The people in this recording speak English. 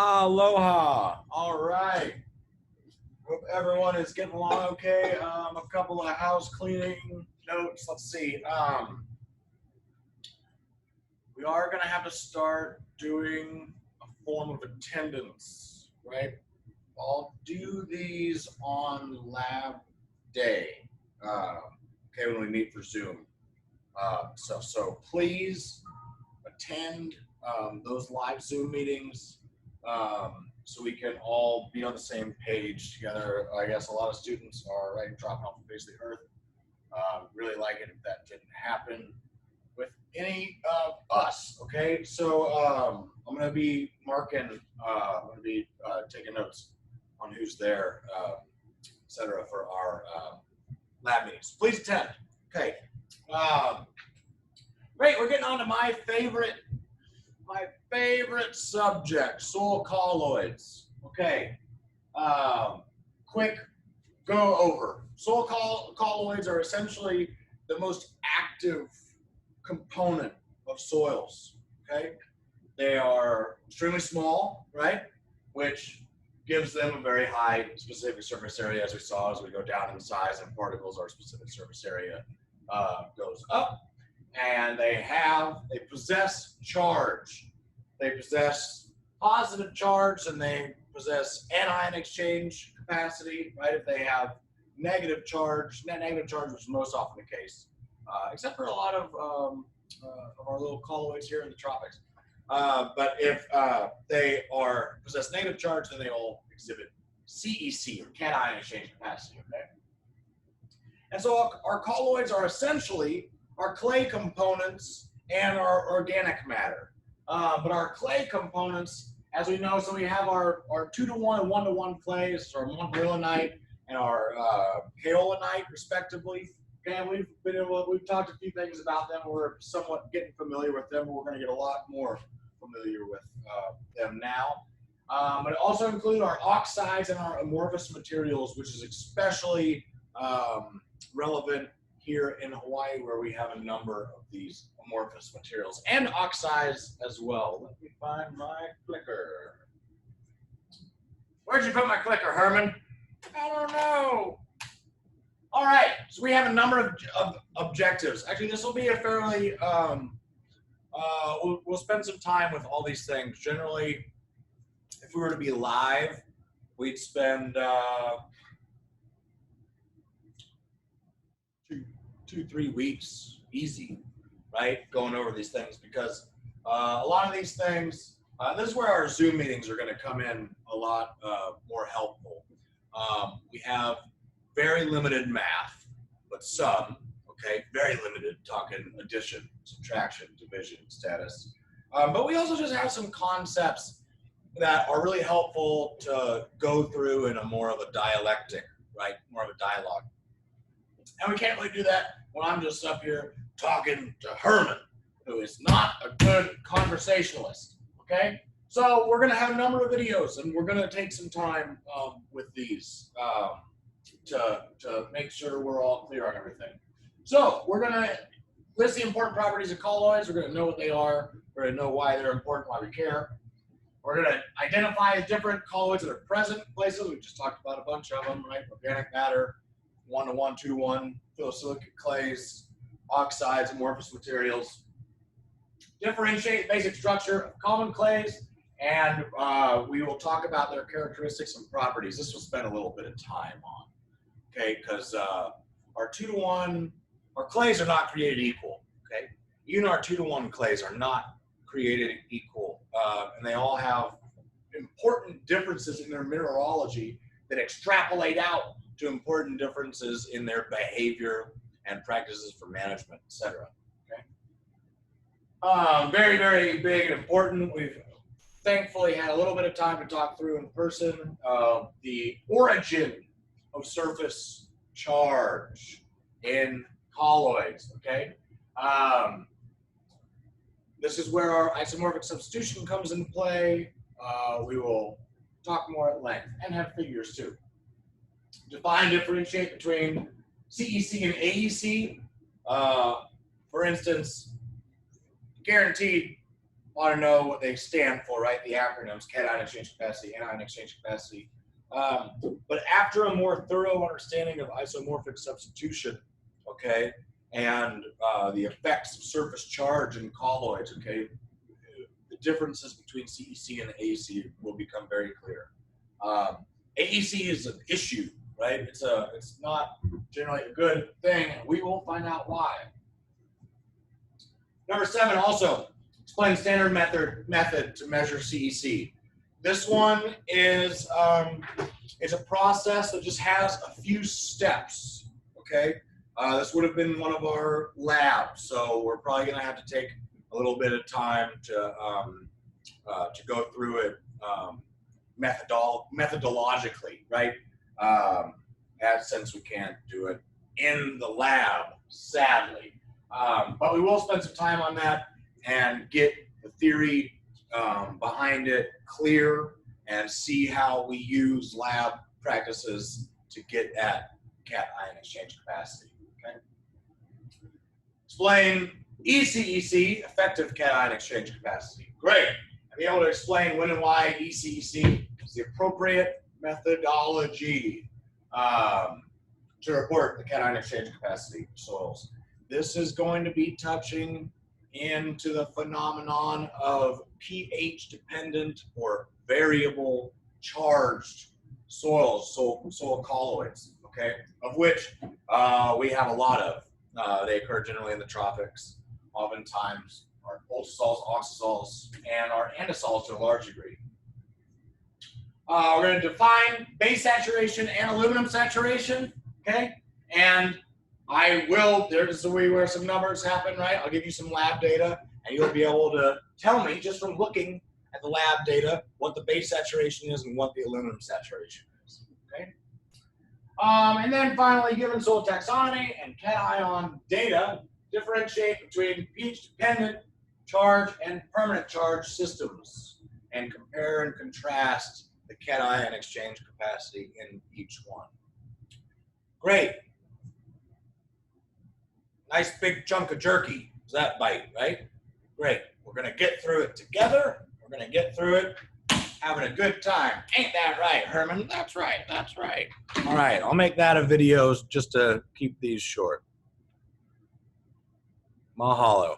Aloha. All right. Hope everyone is getting along okay. A couple of house cleaning notes. Let's see. We are going to have to start doing a form of attendance, right? I'll do these on lab day, okay, when we meet for Zoom. So please attend those live Zoom meetings so we can all be on the same page together. I guess a lot of students are dropping off the face of the earth. Really like it if that didn't happen with any of us. Okay, so I'm going to be marking, I'm going to be taking notes on who's there, etc. for our lab meetings. Please attend. Okay. Great. We're getting on to my favorite subject, soil colloids. Okay. Quick go over. Soil colloids are essentially the most active component of soils. Okay. They are extremely small, right? Which gives them a very high specific surface area, as we saw as we go down in size and particles, our specific surface area goes up. And they possess charge. They possess positive charge and they possess anion exchange capacity, right? If they have negative charge, negative charge, which is most often the case, except for a lot of our little colloids here in the tropics. But if they possess negative charge, then they all exhibit CEC, or cation exchange capacity, okay? And so our colloids are essentially our clay components and our organic matter. But our clay components, as we know, so we have our 2-to-1 and 1-to-1 clays, our montilonite and our kaolinite, respectively. Okay, we've talked a few things about them. We're somewhat getting familiar with them. We're going to get a lot more familiar with them now. But it also include our oxides and our amorphous materials, which is especially relevant here in Hawaii, where we have a number of these amorphous materials and oxides as well. Let me find my clicker. Where'd you put my clicker, Herman? I don't know. All right, so we have a number of objectives. Actually, this will be a fairly, we'll spend some time with all these things. Generally, if we were to be live, we'd spend 2-3 weeks easy, right, going over these things, because a lot of these things, this is where our Zoom meetings are going to come in a lot more helpful. We have very limited math, but some, okay, very limited, talking addition, subtraction, division, status. But we also just have some concepts that are really helpful to go through in a more of a dialectic, right, more of a dialogue. And we can't really do that when I'm just up here talking to Herman, who is not a good conversationalist, okay? So we're going to have a number of videos, and we're going to take some time with these to make sure we're all clear on everything. So we're going to list the important properties of colloids. We're going to know what they are. We're going to know why they're important, why we care. We're going to identify different colloids that are present places. We just talked about a bunch of them, right? Organic matter, 1-to-1, 2-to-1, phyllosilicate clays, oxides, amorphous materials. Differentiate basic structure of common clays, and we will talk about their characteristics and properties. This will spend a little bit of time on, okay? Because our 2-to-1, our clays are not created equal, okay? Even our 2-to-1 clays are not created equal, and they all have important differences in their mineralogy that extrapolate out to important differences in their behavior and practices for management, etc. Okay. Very, very big and important. We've thankfully had a little bit of time to talk through in person the origin of surface charge in colloids. Okay. This is where our isomorphic substitution comes into play. We will talk more at length and have figures too. Define, differentiate between CEC and AEC. For instance, guaranteed want to know what they stand for, right? The acronyms: cation exchange capacity, anion exchange capacity. But after a more thorough understanding of isomorphic substitution, okay, and the effects of surface charge in colloids, okay, the differences between CEC and AEC will become very clear. AEC is an issue, right? It's not generally a good thing, and we will find out why. Number 7, also explain standard method to measure CEC. This one is it's a process that just has a few steps. Okay, this would have been one of our labs, so we're probably going to have to take a little bit of time to go through it methodologically, right? Since we can't do it in the lab, sadly. But we will spend some time on that and get the theory behind it clear and see how we use lab practices to get at cation exchange capacity. Okay? Explain ECEC, effective cation exchange capacity. Great. And be able to explain when and why ECEC is the appropriate methodology to report the cation exchange capacity of soils. This is going to be touching into the phenomenon of pH-dependent or variable charged soils, soil colloids, okay, of which we have a lot of. They occur generally in the tropics, oftentimes are ultrasols, oxasols, and are andisols to a large degree. We're going to define base saturation and aluminum saturation, okay, and there's where some numbers happen, right? I'll give you some lab data, and you'll be able to tell me, just from looking at the lab data, what the base saturation is and what the aluminum saturation is, okay? And then finally, given soil taxonomy and cation data, differentiate between pH-dependent charge and permanent charge systems, and compare and contrast the cation exchange capacity in each one. Great. Nice big chunk of jerky. Does that bite, right? Great. We're going to get through it together. We're going to get through it having a good time. Ain't that right, Herman? That's right. That's right. All right. I'll make that a video just to keep these short. Mahalo.